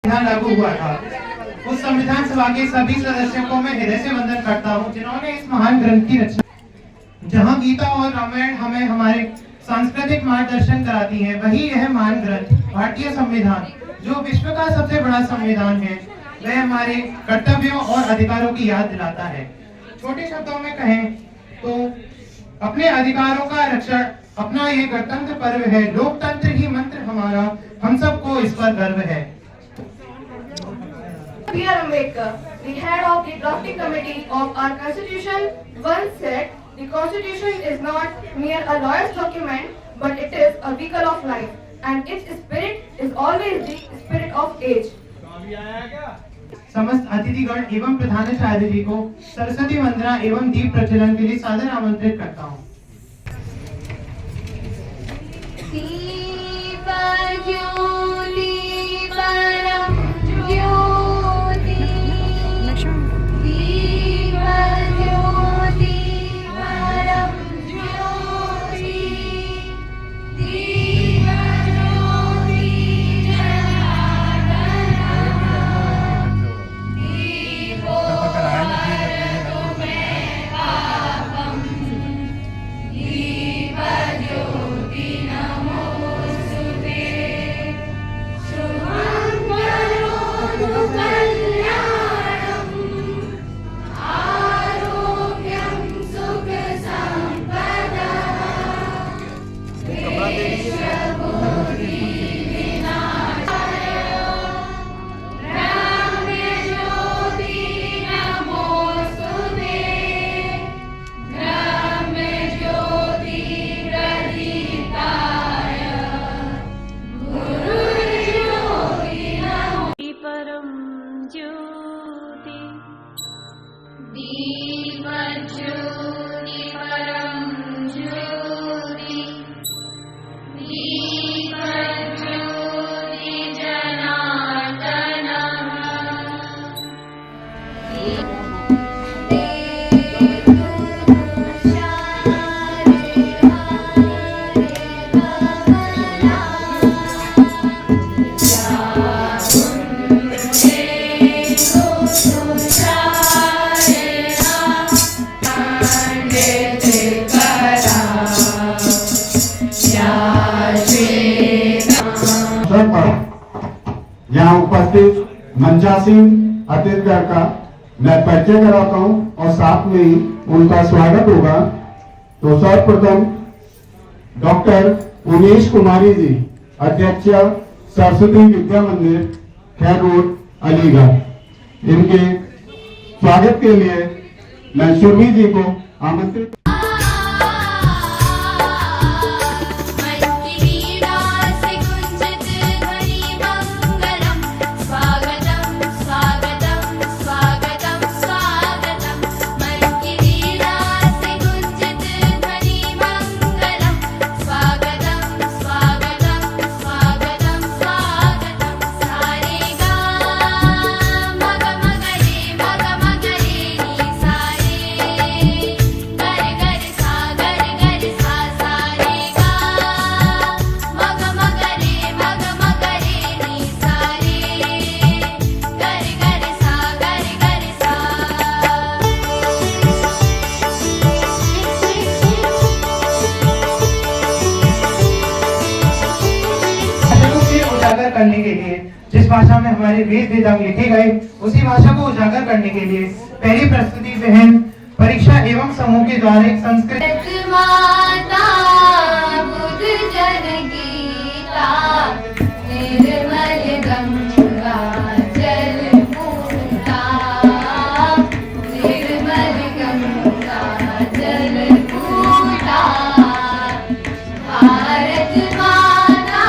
संविधान लागू हुआ था। उस संविधान सभा के सभी सदस्यों को मैं हृदय से वंदन करता हूँ जिन्होंने इस महान ग्रंथ की रचना, जहाँ गीता और रामायण हमें हमारे सांस्कृतिक मार्गदर्शन कराती है, वही यह महान ग्रंथ भारतीय संविधान, जो विश्व का सबसे बड़ा संविधान है, वह हमारे कर्तव्यों और अधिकारों की याद दिलाता है। छोटे शब्दों में कहें तो अपने अधिकारों का रक्षण अपना ये गणतंत्र पर्व है। लोकतंत्र ही मंत्र हमारा, हम सबको इस पर गर्व है। B.R. Ambedkar, the head of the drafting committee of our constitution, once said, "The constitution is not mere a lawyer's document, but it is a vehicle of life, and its spirit is always the spirit of age." समस्त अतिथिगण एवं प्रधानाचार्य जी को सरस्वती वंदना एवं दीप प्रज्वलन के लिए सादर आमंत्रित करता हूँ। यहाँ उपस्थित मंचासीन अतिथिगण का मैं परिचय कराता हूँ और साथ में ही उनका स्वागत होगा। तो सर्वप्रथम डॉक्टर उमेश कुमारी जी, अध्यक्ष सरस्वती विद्या मंदिर खैर रोड अलीगढ़, इनके स्वागत के लिए मैं सुरभि जी को आमंत्रित। करने के लिए जिस भाषा में हमारे वेद वेदांग लिखे गए, उसी भाषा को उजागर करने के लिए पहली प्रस्तुति बहन परीक्षा एवं समूह के द्वारा एक संस्कृत माता बुद्ध जन गीता निर्मल गंगा जल पूता, निर्मल गंगा जल पूता, भारत माता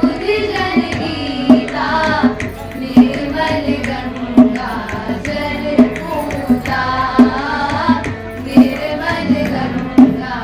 बुद्ध जन गीता निर्मल गंगा जल पूता, निर्मल गंगा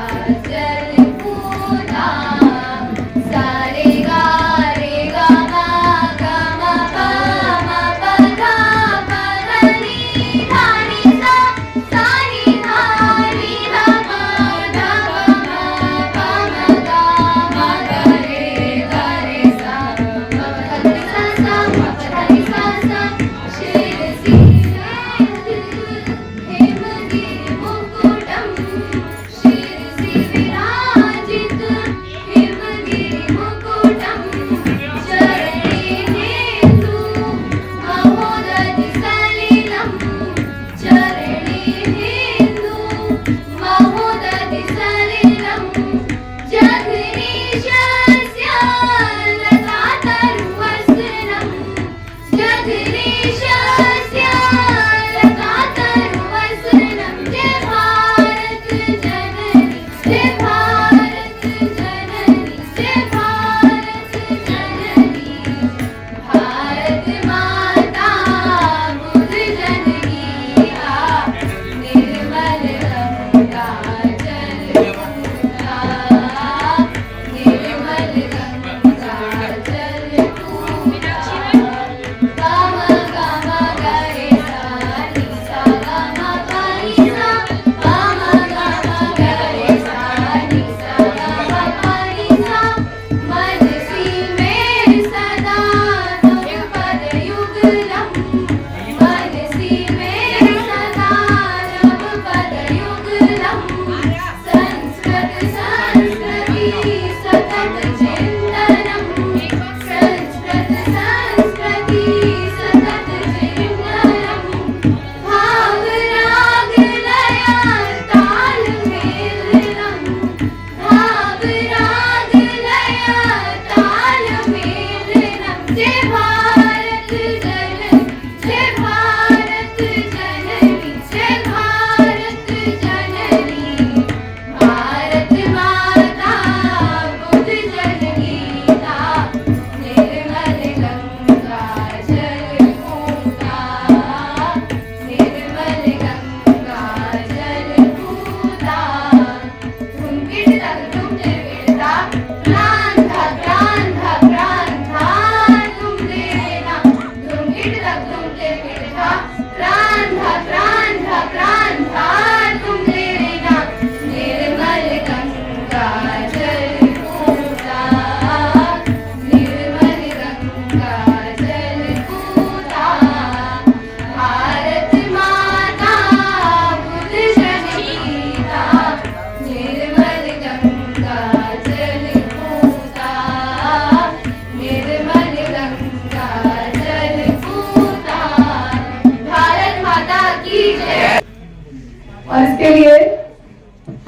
और इसके लिए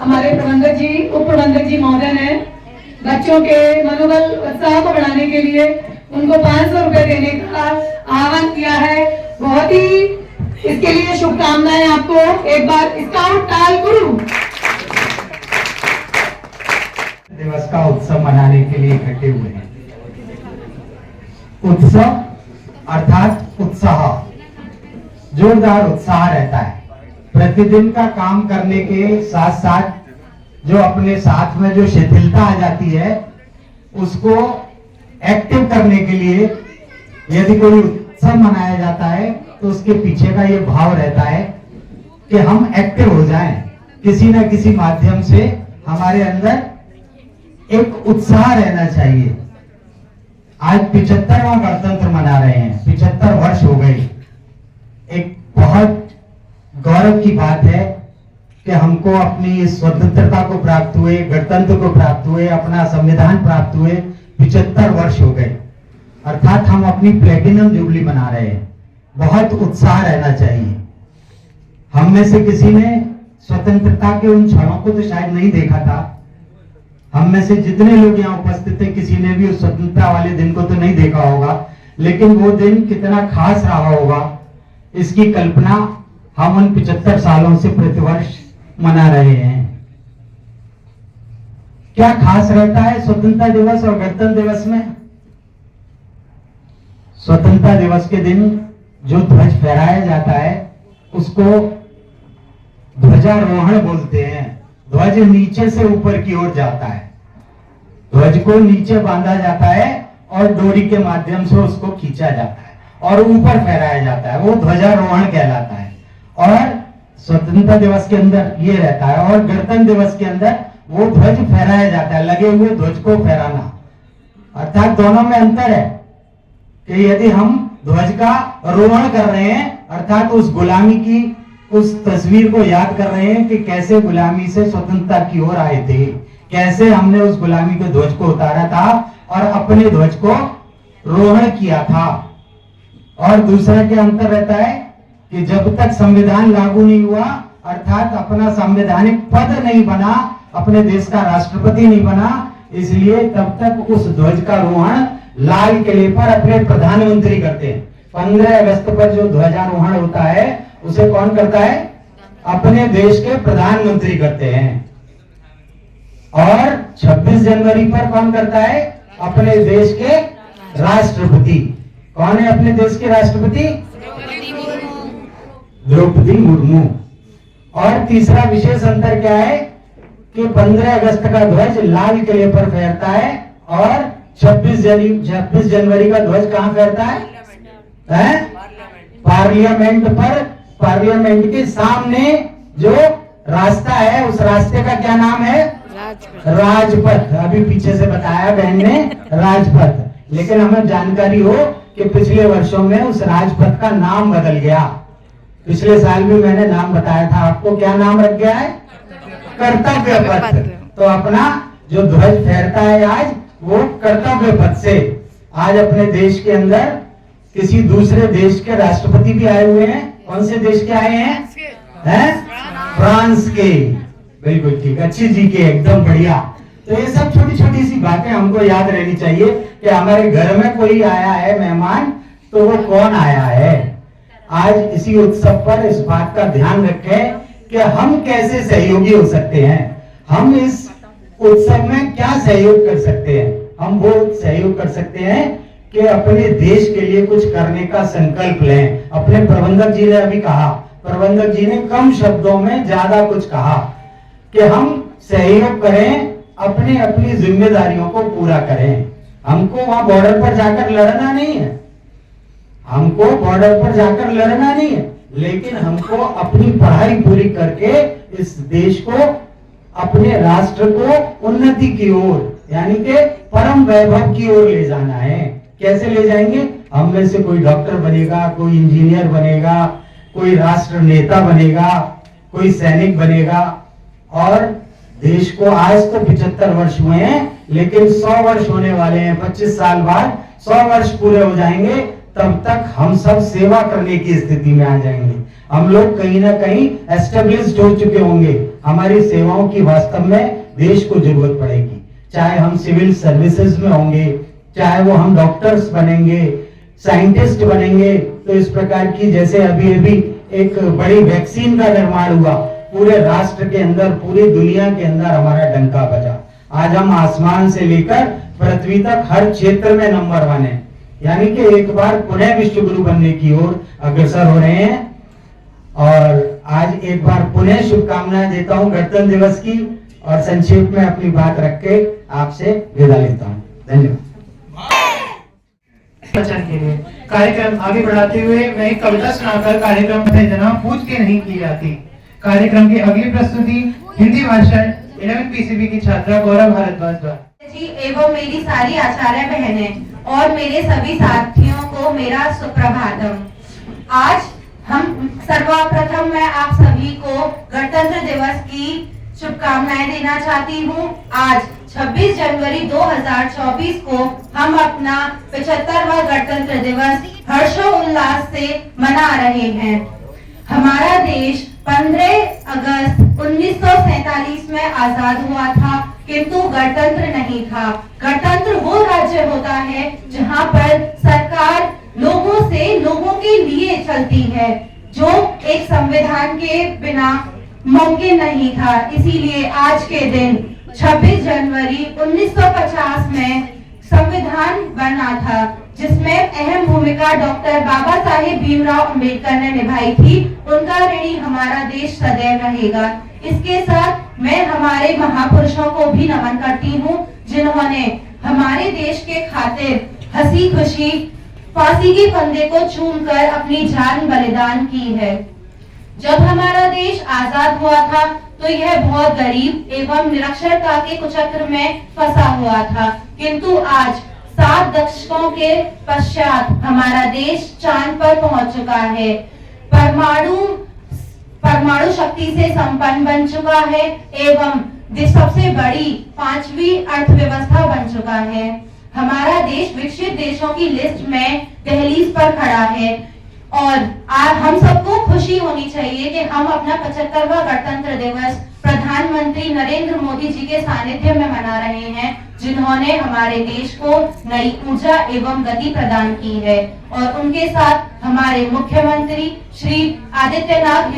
हमारे प्रबंधक जी, उप प्रबंधक जी महोदय ने बच्चों के मनोबल उत्साह को बढ़ाने के लिए उनको 500 रुपए देने का आह्वान किया है। बहुत ही इसके लिए शुभकामनाएं आपको। एक बार स्काउट तालकुरु दिवस का उत्सव मनाने के लिए इकट्ठे हुए हैं। उत्सव अर्थात उत्साह, जोरदार उत्साह रहता है। प्रतिदिन का काम करने के साथ साथ जो अपने साथ में जो शिथिलता आ जाती है उसको एक्टिव करने के लिए यदि कोई उत्सव मनाया जाता है तो उसके पीछे का ये भाव रहता है कि हम एक्टिव हो जाएं, किसी न किसी माध्यम से हमारे अंदर एक उत्साह रहना चाहिए। आज 75वां गणतंत्र मना रहे हैं, 75 वर्ष हो गए। एक बहुत गौरव की बात है कि हमको अपनी स्वतंत्रता को प्राप्त हुए, गणतंत्र को प्राप्त हुए, अपना संविधान प्राप्त हुए 75 वर्ष हो गए, अर्थात हम अपनी प्लेटिनम जुबली मना रहे हैं। बहुत उत्साह रहना चाहिए। हम में से किसी ने स्वतंत्रता के उन क्षणों को तो शायद नहीं देखा था। हम में से जितने लोग यहाँ उपस्थित थे किसी ने भी उस स्वतंत्रता वाले दिन को तो नहीं देखा होगा, लेकिन वो दिन कितना खास रहा होगा इसकी कल्पना हम उन 75 सालों से प्रतिवर्ष मना रहे हैं। क्या खास रहता है स्वतंत्रता दिवस और गणतंत्र दिवस में? स्वतंत्रता दिवस के दिन जो ध्वज फहराया जाता है उसको ध्वजारोहण बोलते हैं। ध्वज नीचे से ऊपर की ओर जाता है, ध्वज को नीचे बांधा जाता है और डोरी के माध्यम से उसको खींचा जाता है और ऊपर फहराया जाता है, वो ध्वजारोहण कहलाता है। और स्वतंत्रता दिवस के अंदर ये रहता है और गणतंत्र दिवस के अंदर वो ध्वज फहराया जाता है, लगे हुए ध्वज को फहराना। अर्थात दोनों में अंतर है कि यदि हम ध्वज का रोहण कर रहे हैं अर्थात उस गुलामी की उस तस्वीर को याद कर रहे हैं कि कैसे गुलामी से स्वतंत्रता की ओर आए थे, कैसे हमने उस गुलामी के ध्वज को उतारा था और अपने ध्वज को रोहण किया था। और दूसरा क्या अंतर रहता है कि जब तक संविधान लागू नहीं हुआ अर्थात अपना संवैधानिक पद नहीं बना, अपने देश का राष्ट्रपति नहीं बना, इसलिए तब तक उस ध्वज का रोहण लाल किले पर अपने प्रधानमंत्री करते हैं। 15 अगस्त पर जो ध्वजारोहण होता है उसे कौन करता है? अपने देश के प्रधानमंत्री करते हैं। और 26 जनवरी पर कौन करता है? अपने देश के राष्ट्रपति। कौन है अपने देश के राष्ट्रपति? द्रौपदी मुर्मू। और तीसरा विशेष अंतर क्या है कि 15 अगस्त का ध्वज लाल किले पर फहरता है और 26 जनवरी का ध्वज कहां फहरता है? पार्लियामेंट पर। पार्लियामेंट के सामने जो रास्ता है उस रास्ते का क्या नाम है? राजपथ। अभी पीछे से बताया बहन ने राजपथ, लेकिन हमें जानकारी हो कि पिछले वर्षों में उस राजपथ का नाम बदल गया। पिछले साल भी मैंने नाम बताया था आपको, क्या नाम रख गया है? कर्तव्य पथ। तो अपना जो ध्वज फहरता है आज वो कर्तव्य पथ से। आज अपने देश के अंदर किसी दूसरे देश के राष्ट्रपति भी आए हुए हैं। कौन से देश के आए हैं? फ्रांस के। बिल्कुल ठीक, अच्छी जी के, एकदम बढ़िया। तो ये सब छोटी छोटी सी बातें हमको याद रहनी चाहिए कि हमारे घर में कोई आया है मेहमान तो वो कौन आया है। आज इसी उत्सव पर इस बात का ध्यान रखें कि हम कैसे सहयोगी हो सकते हैं। हम इस उत्सव में क्या सहयोग कर सकते हैं? हम वो सहयोग कर सकते हैं कि अपने देश के लिए कुछ करने का संकल्प लें। अपने प्रबंधक जी ने अभी कहा, प्रबंधक जी ने कम शब्दों में ज्यादा कुछ कहा कि हम सहयोग करें, अपनी अपनी जिम्मेदारियों को पूरा करें। हमको वहां बॉर्डर पर जाकर लड़ना नहीं है, हमको बॉर्डर पर जाकर लड़ना नहीं है, लेकिन हमको अपनी पढ़ाई पूरी करके इस देश को, अपने राष्ट्र को उन्नति की ओर यानी कि परम वैभव की ओर ले जाना है। कैसे ले जाएंगे? हम में से कोई डॉक्टर बनेगा, कोई इंजीनियर बनेगा, कोई राष्ट्र नेता बनेगा, कोई सैनिक बनेगा। और देश को आज तो 75 वर्ष हुए हैं, लेकिन 100 वर्ष होने वाले हैं। 25 साल बाद 100 वर्ष पूरे हो जाएंगे, तब तक हम सब सेवा करने की स्थिति में आ जाएंगे। हम लोग कहीं ना कहीं एस्टेब्लिश्ड हो चुके होंगे। हमारी सेवाओं की वास्तव में देश को जरूरत पड़ेगी, चाहे हम सिविल सर्विसेज में होंगे, चाहे वो हम डॉक्टर्स बनेंगे, साइंटिस्ट बनेंगे। तो इस प्रकार की, जैसे अभी अभी एक बड़ी वैक्सीन का निर्माण हुआ, पूरे राष्ट्र के अंदर, पूरी दुनिया के अंदर हमारा डंका बजा। आज हम आसमान से लेकर पृथ्वी तक हर क्षेत्र में नंबर 1 है, यानी कि एक बार पुनः विश्व गुरु बनने की ओर अग्रसर हो रहे हैं। और आज एक बार पुनः शुभकामनाएं देता हूं गणतंत्र दिवस की, और संक्षेप में अपनी बात रख के आपसे विदा लेता हूं। धन्यवाद। वचन के लिए कार्यक्रम आगे बढ़ाते हुए मैं एक कविता सुनाकर कार्यक्रम उत्तेजना पूछ के नहीं की जाती। कार्यक्रम की अगली प्रस्तुति हिंदी भाषण 11 पीसीबी की छात्रा गौरव भारद्वाज द्वारा। जी एवं मेरी सारी आचार्य बहनें और मेरे सभी साथियों को मेरा सुप्रभातम। आज हम सर्वप्रथम मैं आप सभी को गणतंत्र दिवस की शुभकामनाएं देना चाहती हूँ। आज 26 जनवरी 2024 को हम अपना 75वां गणतंत्र दिवस हर्षोल्लास से मना रहे हैं। हमारा देश 15 अगस्त 1947 में आजाद हुआ था, किंतु गणतंत्र नहीं था। गणतंत्र वो राज्य होता है जहाँ पर सरकार लोगों से, लोगों के लिए चलती है, जो एक संविधान के बिना मुमकिन नहीं था। इसीलिए आज के दिन 26 जनवरी 1950 में संविधान बना था, जिसमें अहम भूमिका डॉक्टर बाबा साहेब भीमराव अंबेडकर ने निभाई थी। उनका ऋणी हमारा देश सदैव रहेगा। इसके साथ मैं हमारे महापुरुषों को भी नमन करती हूँ, जिन्होंने हमारे देश के खातिर हंसी खुशी फांसी के फंदे को चूमकर अपनी जान बलिदान की है। जब हमारा देश आजाद हुआ था तो यह बहुत गरीब एवं निरक्षरता के कुचक्र में फंसा हुआ था, किंतु आज 7 दशकों के पश्चात हमारा देश चांद पर पहुंच चुका है। परमाणु शक्ति से संपन्न बन चुका है एवं सबसे बड़ी 5वीं अर्थव्यवस्था बन चुका है। हमारा देश विकसित देशों की लिस्ट में दहलीज पर खड़ा है और हम सबको खुशी होनी चाहिए कि हम अपना 75वां गणतंत्र दिवस प्रधानमंत्री नरेंद्र मोदी जी के सानिध्य में मना रहे हैं, जिन्होंने हमारे देश को नई ऊर्जा एवं गति प्रदान की है। और उनके साथ हमारे मुख्यमंत्री श्री आदित्यनाथ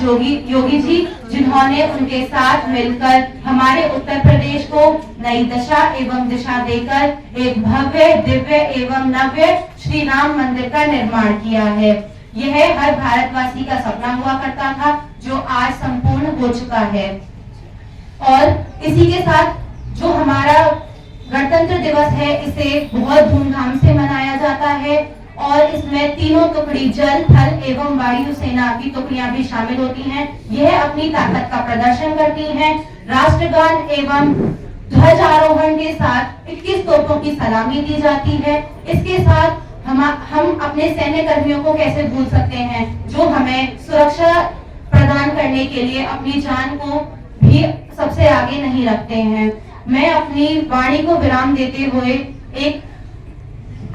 योगी जी, जिन्होंने उनके साथ मिलकर हमारे उत्तर प्रदेश को नई दशा एवं दिशा देकर एक भव्य, दिव्य एवं नव्य श्री राम मंदिर का निर्माण किया है। यह हर भारतवासी का सपना हुआ करता था, जो आज संपूर्ण हो चुका है। और इसी के साथ जो हमारा गणतंत्र दिवस है, इसे बहुत धूमधाम से मनाया जाता है और इसमें तीनों टुकड़ी, जल, थल एवं वायु सेना की टुकड़ियां भी शामिल होती हैं। यह अपनी ताकत का प्रदर्शन करती हैं। राष्ट्रगान एवं ध्वजारोहण के साथ 21 तोपों की सलामी दी जाती है। इसके साथ हम अपने सैन्य कर्मियों को कैसे भूल सकते हैं, जो हमें सुरक्षा प्रदान करने के लिए अपनी जान को भी सबसे आगे नहीं रखते हैं। मैं अपनी वाणी को विराम देते हुए एक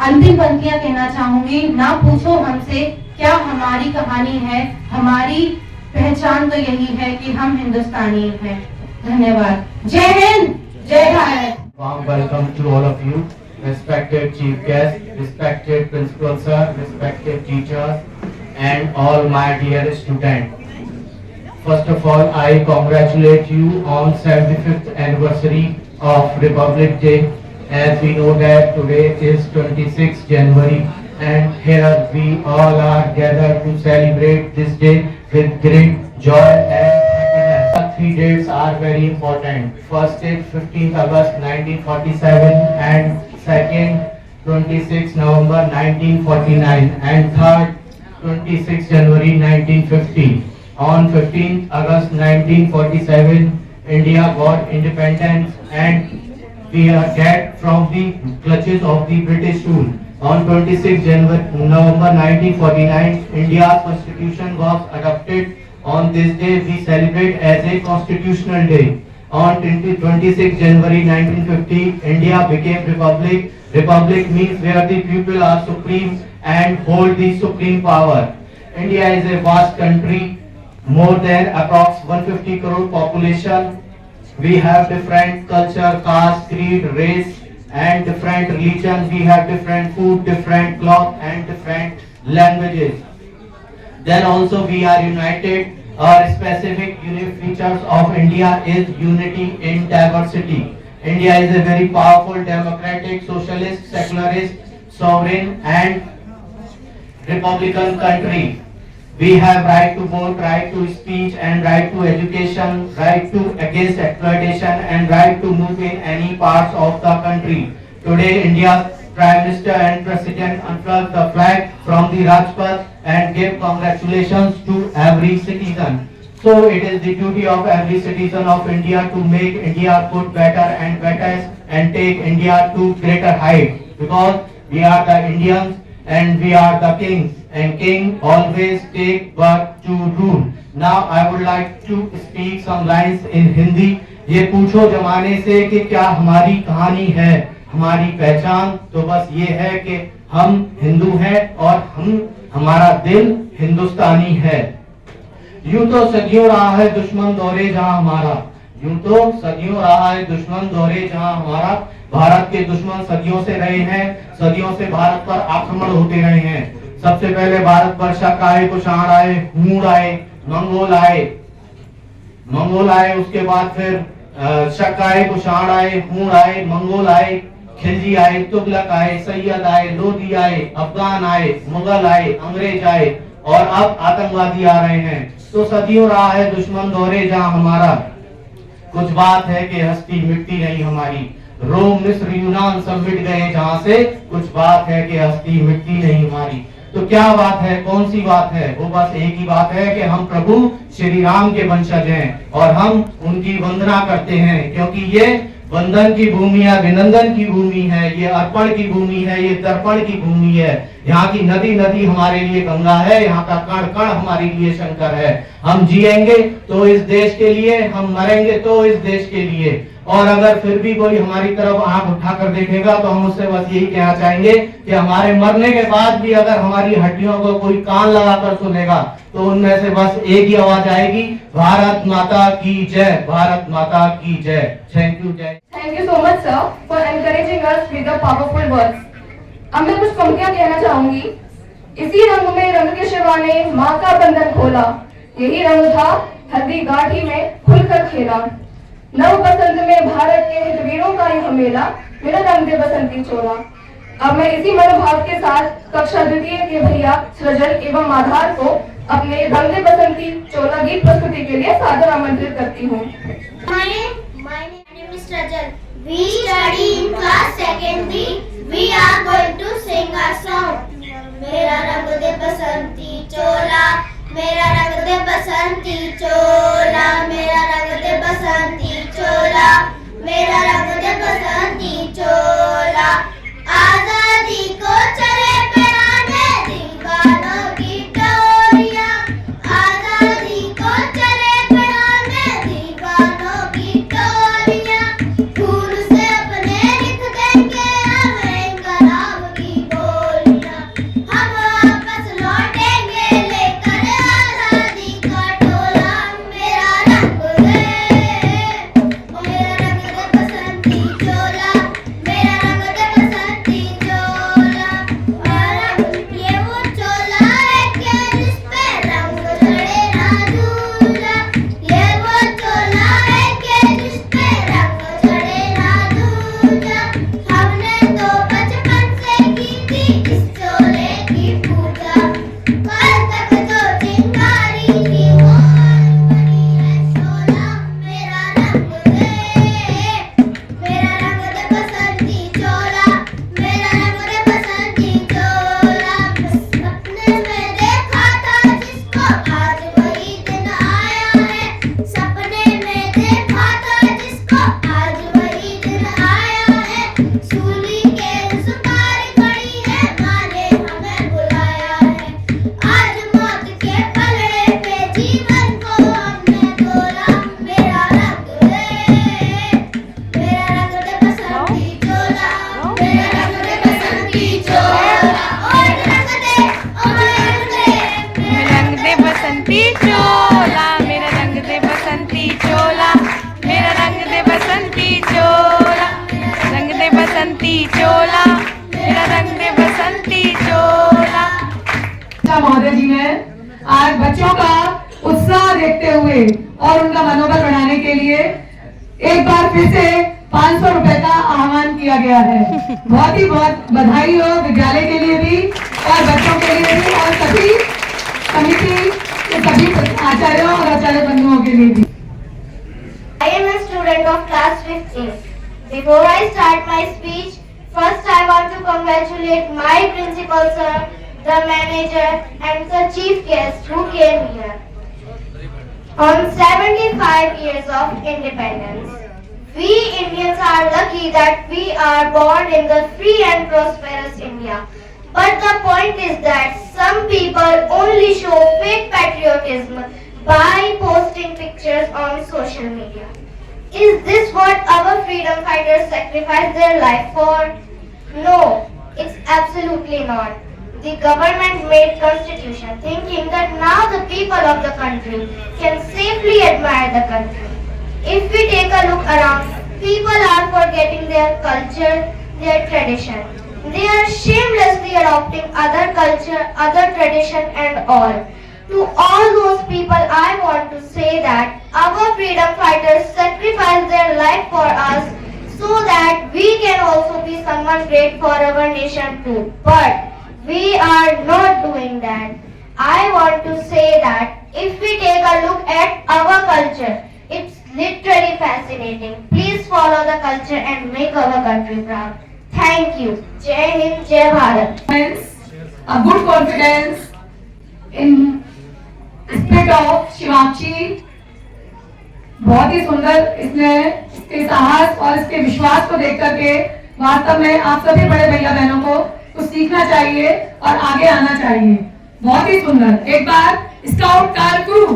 अंतिम पंक्तियां कहना चाहूंगी। ना पूछो हमसे क्या हमारी कहानी है, हमारी पहचान तो यही है कि हम हिंदुस्तानी हैं। धन्यवाद। जय हिंद, जय Bharat. Warm welcome to all of you, respected chief guests, respected principal sir, respected teachers, and all my dear students. First of all, I congratulate you on 75th anniversary of Republic Day. As we know that today is 26th January, and here we all are gathered to celebrate this day with great joy and happiness. The 3 dates are very important. First is 15th August 1947, and second 26th November 1949, and third 26th January 1950. On 15th August 1947, India got independence and we are get from the clutches of the British rule. On 26th November 1949, India's constitution was adopted. On this day, we celebrate as a constitutional day. On 26th January 1950, India became republic. Republic means where the people are supreme and hold the supreme power. India is a vast country, more than approx 150 crore population. We have different culture, caste, creed, race, and different religion. We have different food, different cloth, and different languages. Then also we are united. Our specific unique features of India is unity in diversity. India is a very powerful, democratic, socialist, secularist, sovereign, and republican country. We have right to vote, right to speech, and right to education, right to against exploitation, and right to move in any parts of the country. Today, India's Prime Minister and President unfurled the flag from the Rajpath and gave congratulations to every citizen. So it is the duty of every citizen of India to make India good, better and better, and take India to greater heights, because we are the Indians and we are the kings, and king always take birth to rule. Now I would like to speak some lines in Hindi. ये पूछो जमाने से कि क्या हमारी कहानी है, हमारी पहचान, तो बस ये है कि हम हिंदू हैं और हमारा दिल हिंदुस्तानी है। यूं तो सदियों रहा है दुश्मन दौरे जहां हमारा, यूं तो सदियों रहा है दुश्मन दौरे जहां हमारा। भारत के दुश्मन सदियों से रहे हैं, सदियों से भारत पर आक्रमण होते रहे हैं। सबसे पहले भारत पर शक आए, कुषाण आए, हूण आए, मंगोल आए, उसके बाद फिर शक आए, कुषाण आए, हूण आए, मंगोल आए, खिलजी आए, तुगलक आए, सैयद आए, लोधी आए, अफगान आए, मुगल आए, अंग्रेज आए, और अब आतंकवादी आ रहे हैं। तो सदियों रहा है दुश्मन दौरे जहां हमारा। कुछ बात है कि हस्ती मिटती नहीं हमारी, रोम मिस्र यूनान सब मिट गए जहां से, कुछ बात है कि हस्ती मिटती नहीं हमारी। तो क्या बात है, कौन सी बात है? वो बस एक ही बात है कि हम प्रभु श्री राम के वंशज हैं और हम उनकी वंदना करते हैं, क्योंकि ये वंदन की भूमि है, अभिनंदन की भूमि है, ये अर्पण की भूमि है, ये तर्पण की भूमि है। यहाँ की नदी नदी हमारे लिए गंगा है, यहाँ का कण कण हमारे लिए शंकर है। हम जिएंगे तो इस देश के लिए, हम मरेंगे तो इस देश के लिए। और अगर फिर भी कोई हमारी तरफ आंख उठाकर देखेगा तो हम उससे बस यही कहना चाहेंगे कि हमारे मरने के बाद भी अगर हमारी हड्डियों को कोई कान लगाकर सुनेगा तो उनमें से बस एक ही आवाज आएगी, भारत माता की जय, भारत माता की जय। Thank you. जय। Thank you so much, sir, for encouraging us with the powerful words. अब मैं कुछ पंक्तियां कहना चाहूंगी। इसी रंग में रंग के शिवा ने माँ का बंधन खोला, यही रंग था हल्दी गाठी में खुलकर खेला। नव बसंत में भारत के हितवीरों का यह मेला, मेरा रंग दे बसंती चोला। अब मैं इसी मनोभाव के साथ कक्षा द्वितीय के भैया सृजल एवं आधार को अपने रंग दे बसंती चोला गीत प्रस्तुति के लिए सादर आमंत्रित करती हूँ। My name is Rajal. We study in class secondary. We are going to sing a song. मेरा रंग दे बसंती चोला, मेरा रंग दे बसंती चोला, मेरा रंग दे बसंती चोला, मेरा रंग दे बसंती चोला। आजादी को चले पिराने दीवानों की टोलियां, आजादी को चले पिराने दीवानों की टोलियां। खून से अपने लिख देंगे हमें इंकलाब की बोलियां, हम वापस लौटेंगे लेकर आजादी का टोला। मेरा रंग दे मिश्रा महोदय जी ने आज बच्चों का उत्साह देखते हुए और उनका मनोबल बढ़ाने के लिए एक बार फिर से 500 रुपए का आह्वान किया गया है। बहुत बधाई हो विद्यालय के लिए भी और बच्चों के लिए भी और सभी समिति के सभी आचार्यों और आचार्य बंधुओं के लिए भी। I am a student of class 15. Before I start my speech, first I want to congratulate my principal sir, the manager and the chief guest who came here on 75 years of independence. We Indians are lucky that we are born in the free and prosperous India. But the point is that some people only show fake patriotism by posting pictures on social media. Is this what our freedom fighters sacrificed their life for? No, it's absolutely not. The government made constitution thinking that now the people of the country can safely admire the country. If we take a look around, people are forgetting their culture, their tradition. They are shamelessly adopting other culture, other tradition and all. To all those people, I want to say that our freedom fighters sacrificed their life for us so that we can also be someone great for our nation too. But we are not doing that. I want to say that if we take a look at our culture, it's literally fascinating. Please follow the culture and make our country proud. Thank you. Jai Hind, Jai Bharat. A good confidence in spirit of Shivakshi. बहुत ही सुंदर इसने इसके साहस और इसके विश्वास को देख करके वास्तव में आप सभी बड़े भैया बहनों को कुछ सीखना चाहिए और आगे आना चाहिए। बहुत ही सुंदर। एक बार स्काउट कार क्रू